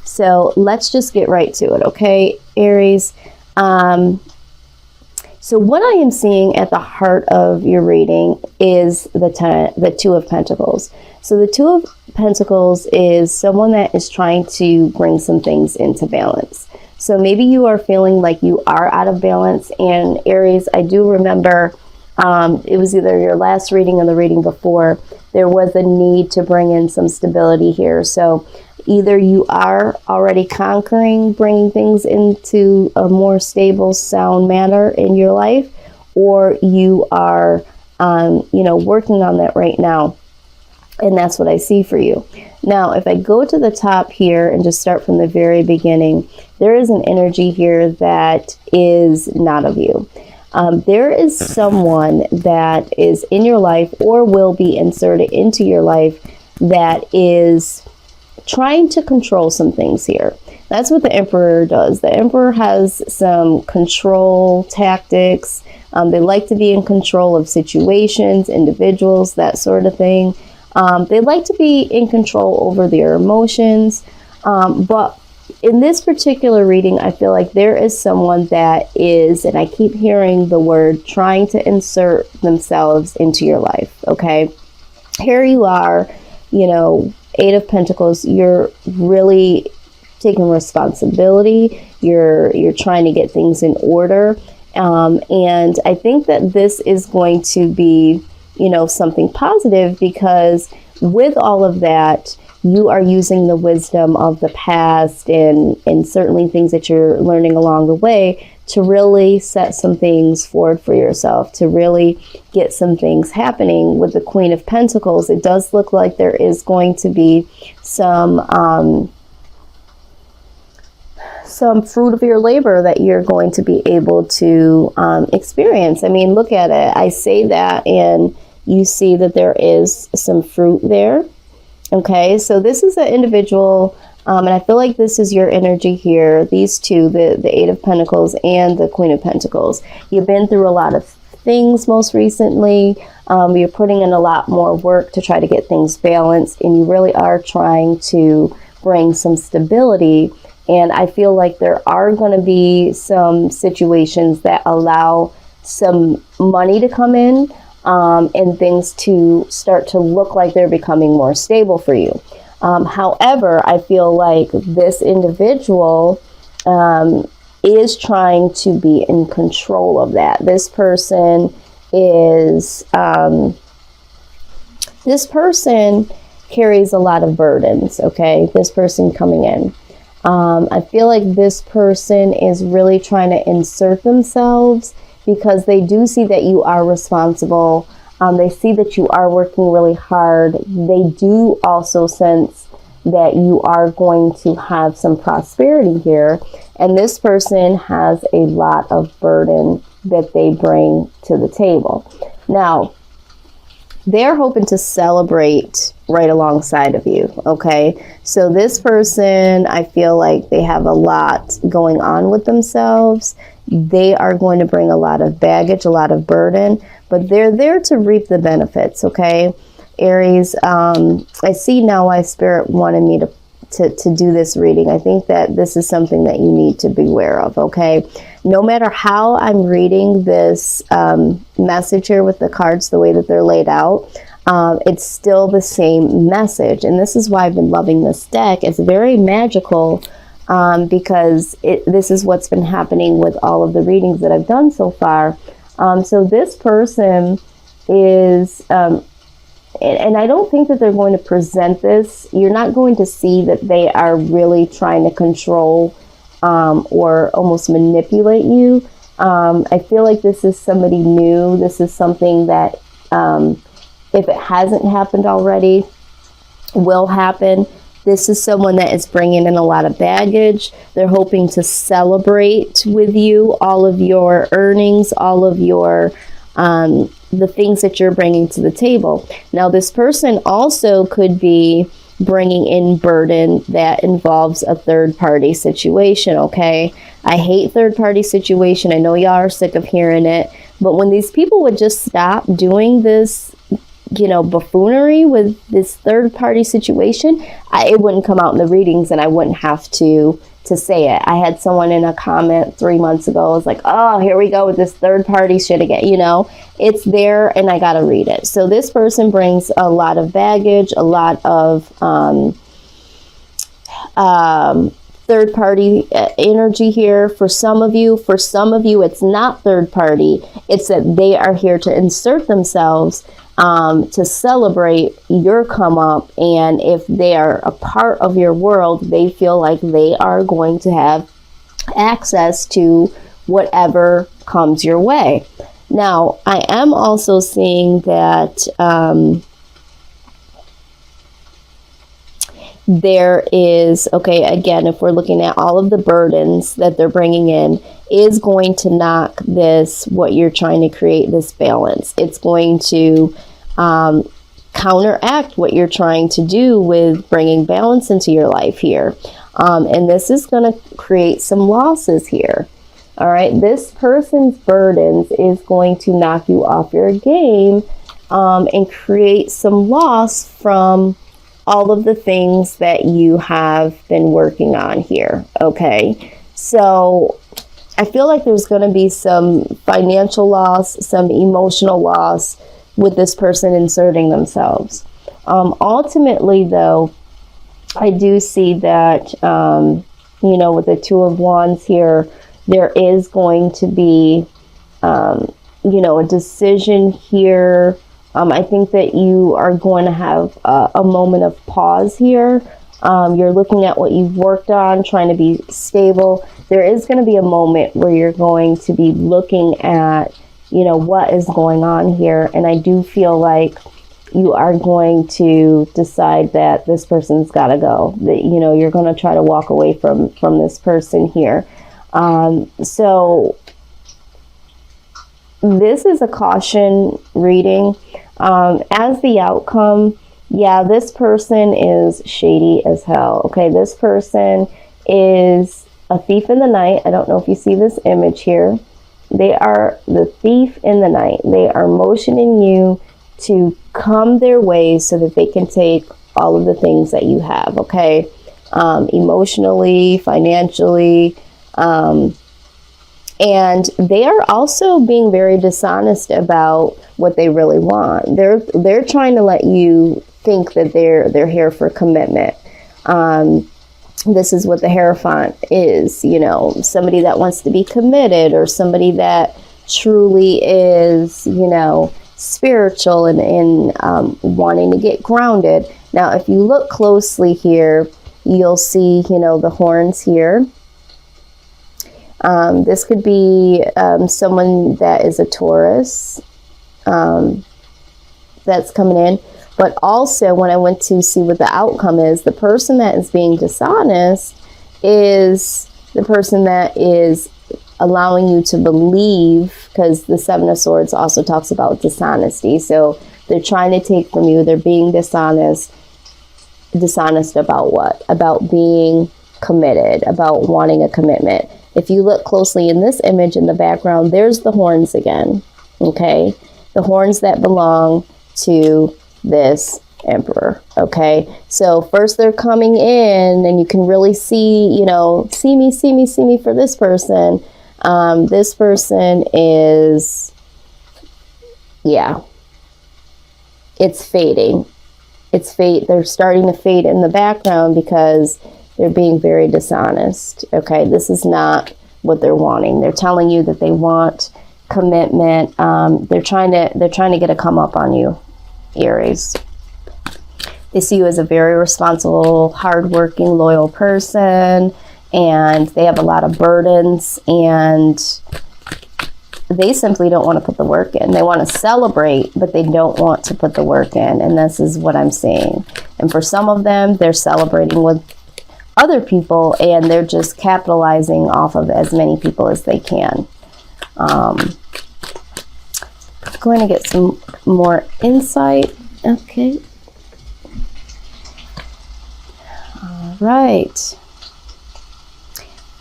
So let's just get right to it, okay, Aries? So what I am seeing at the heart of your reading is the Two of Pentacles. So the Two of Pentacles is someone that is trying to bring some things into balance. So maybe you are feeling like you are out of balance. And Aries, I do remember it was either your last reading or the reading before, there was a need to bring in some stability here. So either you are already conquering, bringing things into a more stable, sound manner in your life, or you are, working on that right now. And that's what I see for you. Now, if I go to the top here and just start from the very beginning, there is an energy here that is not of you. There is someone that is in your life or will be inserted into your life that is trying to control some things here. That's what the Emperor does. The Emperor has some control tactics. They like to be in control of situations, individuals, that sort of thing. They like to be in control over their emotions. But in this particular reading, I feel like there is someone that is, and I keep hearing the word, trying to insert themselves into your life, okay? Here you are, Eight of Pentacles, you're really taking responsibility. You're trying to get things in order. And I think that this is going to be, something positive, because with all of that, you are using the wisdom of the past and certainly things that you're learning along the way to really set some things forward for yourself, to really get some things happening. With the Queen of Pentacles, it does look like there is going to be some fruit of your labor that you're going to be able to experience. I mean, look at it. I say that and you see that there is some fruit there. Okay, so this is an individual, and I feel like this is your energy here. These two, the Eight of Pentacles and the Queen of Pentacles. You've been through a lot of things most recently. You're putting in a lot more work to try to get things balanced, and you really are trying to bring some stability. And I feel like there are going to be some situations that allow some money to come in. And things to start to look like they're becoming more stable for you. However, I feel like this individual is trying to be in control of that. This person carries a lot of burdens, okay? This person coming in. I feel like this person is really trying to insert themselves, because they do see that you are responsible. They see that you are working really hard. They do also sense that you are going to have some prosperity here. And this person has a lot of burden that they bring to the table. Now, they're hoping to celebrate right alongside of you, okay? So this person, I feel like they have a lot going on with themselves. They are going to bring a lot of baggage, a lot of burden, but they're there to reap the benefits, okay? Aries, I see now why Spirit wanted me to do this reading. I think that this is something that you need to be aware of, okay? No matter how I'm reading this message here with the cards, the way that they're laid out, it's still the same message. And this is why I've been loving this deck. It's very magical, because this is what's been happening with all of the readings that I've done so far. So this person is, and I don't think that they're going to present this. You're not going to see that they are really trying to control or almost manipulate you. I feel like this is somebody new. This is something that, if it hasn't happened already, will happen. This is someone that is bringing in a lot of baggage. They're hoping to celebrate with you all of your earnings, all of your the things that you're bringing to the table. Now, this person also could be bringing in burden that involves a third-party situation, okay? I hate third-party situation. I know y'all are sick of hearing it. But when these people would just stop doing this buffoonery with this third party situation, it wouldn't come out in the readings, and I wouldn't have to say it. I had someone in a comment 3 months ago, was like, oh, here we go with this third party shit again. It's there, and I got to read it. So this person brings a lot of baggage, a lot of third party energy here. For some of you, it's not third party. It's that they are here to insert themselves, to celebrate your come up. And if they are a part of your world, they feel like they are going to have access to whatever comes your way. Now, I am also seeing that there is, okay, again, if we're looking at all of the burdens that they're bringing in, is going to knock what you're trying to create, this balance. It's going to counteract what you're trying to do with bringing balance into your life here. And this is going to create some losses here. All right, this person's burdens is going to knock you off your game, and create some loss from all of the things that you have been working on here. Okay, so I feel like there's going to be some financial loss, some emotional loss with this person inserting themselves. Ultimately, though, I do see that, with the Two of Wands here, there is going to be, a decision here. I think that you are going to have a moment of pause here. You're looking at what you've worked on, trying to be stable. There is going to be a moment where you're going to be looking at, what is going on here. And I do feel like you are going to decide that this person's got to go. That, you're going to try to walk away from this person here. So this is a caution reading. As the outcome, yeah, this person is shady as hell. Okay, this person is a thief in the night. I don't know if you see this image here. They are the thief in the night. They are motioning you to come their way so that they can take all of the things that you have, okay? Emotionally, financially, and they are also being very dishonest about what they really want. They're trying to let you think that they're here for commitment. This is what the Hierophant is, somebody that wants to be committed, or somebody that truly is, spiritual and wanting to get grounded. Now, if you look closely here, you'll see, the horns here. This could be someone that is a Taurus that's coming in. But also, when I went to see what the outcome is, the person that is being dishonest is the person that is allowing you to believe, because the Seven of Swords also talks about dishonesty. So they're trying to take from you. They're being dishonest. Dishonest about what? About being committed, about wanting a commitment. If you look closely in this image in the background, there's the horns again. Okay? The horns that belong to this Emperor. Okay, so first they're coming in, and you can really see, see me for this person. This person is, yeah, it's fading. It's fade. They're starting to fade in the background because they're being very dishonest. Okay, this is not what they're wanting. They're telling you that they want commitment. They're trying to get a come up on you, Aries. They see you as a very responsible, hardworking, loyal person, and they have a lot of burdens, and they simply don't want to put the work in. They want to celebrate, but they don't want to put the work in, and this is what I'm seeing. And for some of them, they're celebrating with other people, and they're just capitalizing off of as many people as they can. I'm going to get some more insight. Okay. Right.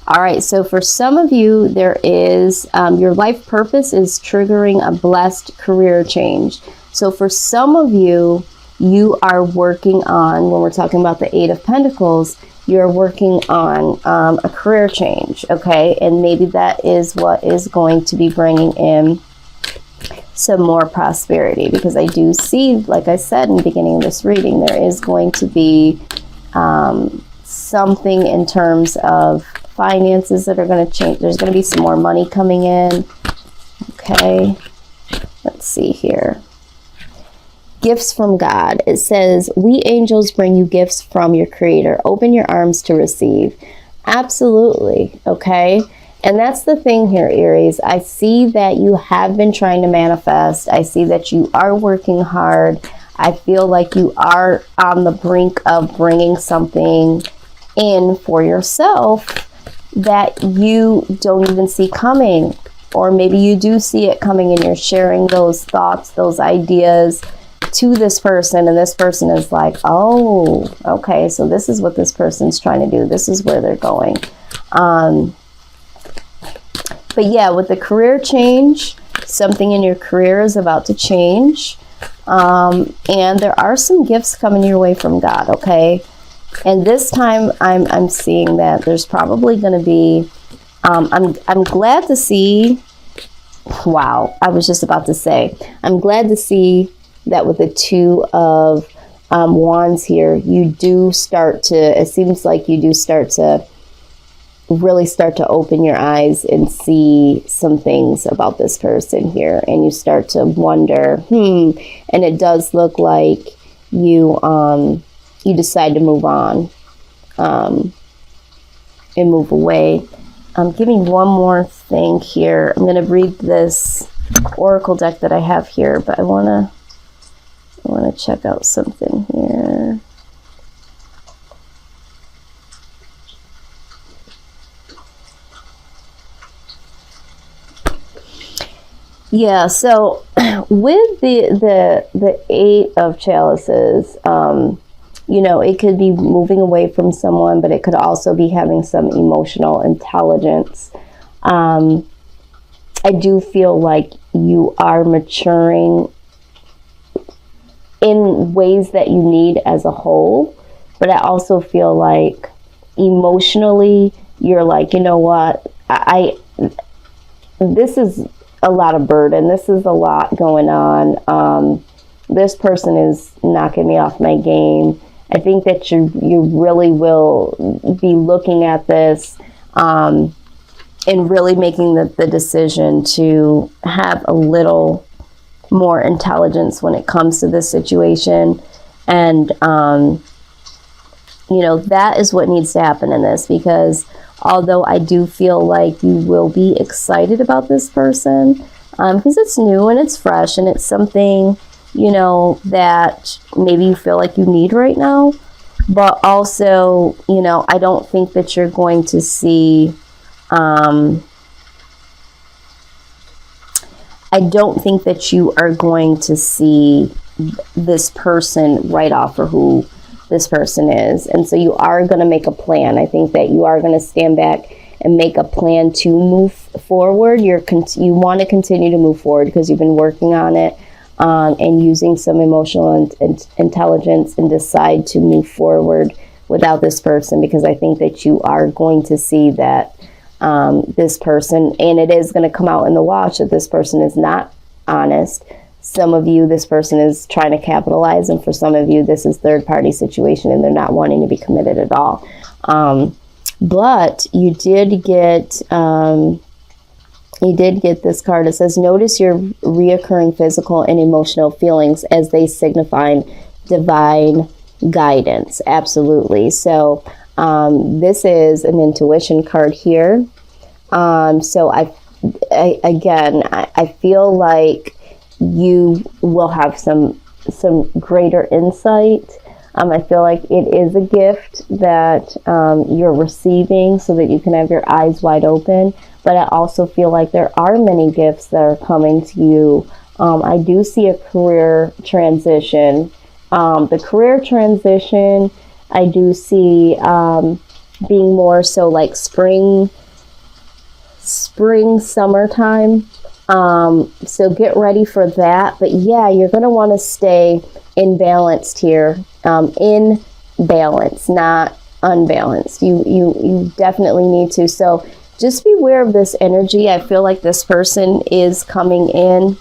All right. So for some of you, there is your life purpose is triggering a blessed career change. So for some of you, you are working on, when we're talking about the Eight of Pentacles, you're working on a career change, okay? And maybe that is what is going to be bringing in some more prosperity, because I do see, like I said in the beginning of this reading, there is going to be something in terms of finances that are going to change. There's going to be some more money coming in. Okay, let's see here. Gifts from God. It says, we angels bring you gifts from your Creator. Open your arms to receive. Absolutely. Okay. And that's the thing here, Aries. I see that you have been trying to manifest. I see that you are working hard. I feel like you are on the brink of bringing something in for yourself that you don't even see coming. Or maybe you do see it coming and you're sharing those thoughts, those ideas to this person. And this person is like, oh, okay, so this is what this person's trying to do. This is where they're going. But yeah, with the career change, something in your career is about to change. And there are some gifts coming your way from God, okay? And this time I'm seeing that there's probably going to be, I'm glad to see, wow, I was just about to say, I'm glad to see that with the Two of Wands here, you do start to, it seems like you do start to really start to open your eyes and see some things about this person here, and you start to wonder, and it does look like you you decide to move on and move away. Give me one more thing here. I'm going to read this oracle deck that I have here, but I want to check out something here. Yeah, so with the Eight of Chalices, you know, it could be moving away from someone, but it could also be having some emotional intelligence. I do feel like you are maturing in ways that you need as a whole, but I also feel like emotionally, you're like, you know what, this is a lot of burden. This is a lot going on. This person is knocking me off my game. I think that you really will be looking at this and really making the decision to have a little more intelligence when it comes to this situation. And, you know, that is what needs to happen in this, because although I do feel like you will be excited about this person, because it's new and it's fresh and it's something, you know, that maybe you feel like you need right now. But also, you know, I don't think that you're going to see, I don't think that you are going to see this person right off for who this person is. And so you are going to make a plan. I think that you are going to stand back and make a plan to move forward. You want to continue to move forward because you've been working on it and using some emotional intelligence, and decide to move forward without this person, because I think that you are going to see that this person, and it is going to come out in the wash that this person is not honest. Some of you, this person is trying to capitalize, and for some of you, this is third-party situation, and they're not wanting to be committed at all. But you did get this card. It says, notice your reoccurring physical and emotional feelings as they signify divine guidance. Absolutely. So this is an intuition card here. So I feel like you will have some greater insight. I feel like it is a gift that you're receiving so that you can have your eyes wide open. But I also feel like there are many gifts that are coming to you. I do see a career transition. The career transition, I do see being more so like spring, summertime. So get ready for that. But yeah, you're going to want to stay in balanced here, in balance, not unbalanced. You definitely need to. So just beware of this energy. I feel like this person is coming in,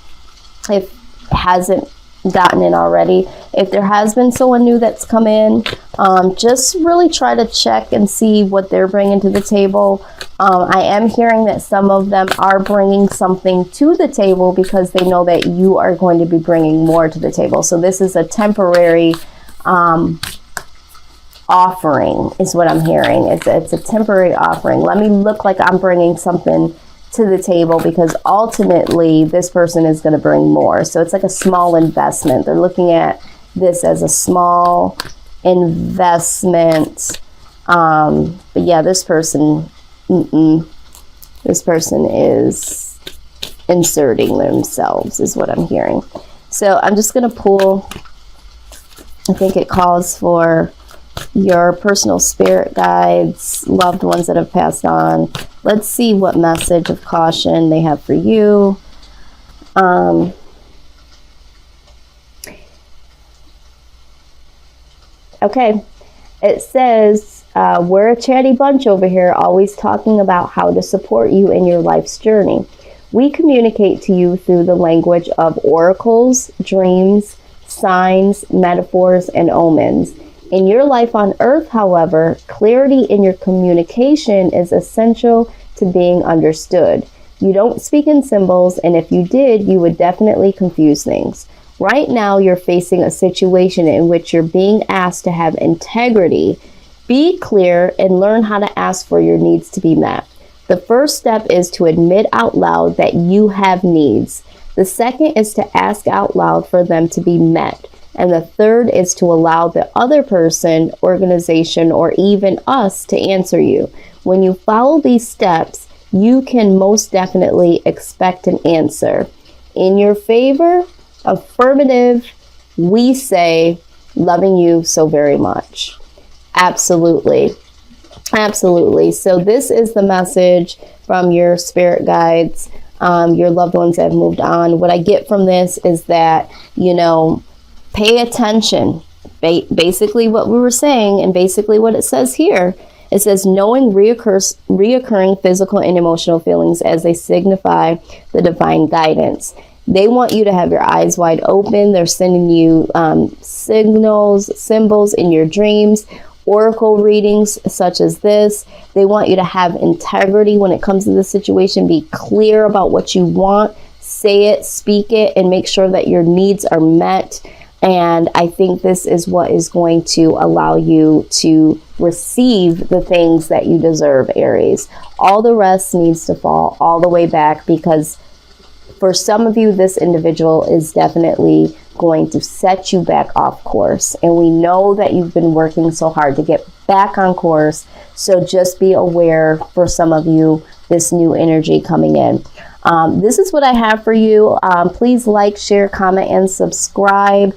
if hasn't gotten in already. If there has been someone new that's come in, just really try to check and see what they're bringing to the table. I am hearing that some of them are bringing something to the table because they know that you are going to be bringing more to the table. So this is a temporary offering is what I'm hearing. It's a temporary offering. Let me look like I'm bringing something to the table, because ultimately this person is going to bring more. So it's like a small investment. They're looking at this as a small investment. But yeah, this person is inserting themselves is what I'm hearing. So I'm just going to pull, I think it calls for your personal spirit guides, loved ones that have passed on. Let's see what message of caution they have for you. Okay, it says, we're a chatty bunch over here, always talking about how to support you in your life's journey. We communicate to you through the language of oracles, dreams, signs, metaphors, and omens. In your life on Earth, however, clarity in your communication is essential to being understood. You don't speak in symbols, and if you did, you would definitely confuse things. Right now, you're facing a situation in which you're being asked to have integrity. Be clear and learn how to ask for your needs to be met. The first step is to admit out loud that you have needs. The second is to ask out loud for them to be met. And the third is to allow the other person, organization, or even us to answer you. When you follow these steps, you can most definitely expect an answer. In your favor, affirmative, we say, loving you so very much. Absolutely. Absolutely. So this is the message from your spirit guides, your loved ones that have moved on. What I get from this is that, pay attention. Basically what we were saying, and basically what it says here, it says knowing reoccurring physical and emotional feelings as they signify the divine guidance. They want you to have your eyes wide open. They're sending you signals, symbols in your dreams, oracle readings such as this. They want you to have integrity when it comes to this situation. Be clear about what you want. Say it, speak it, and make sure that your needs are met. And I think this is what is going to allow you to receive the things that you deserve, Aries. All the rest needs to fall all the way back, because for some of you, this individual is definitely going to set you back off course. And we know that you've been working so hard to get back on course. So just be aware, for some of you, this new energy coming in. This is what I have for you. Please like, share, comment, and subscribe.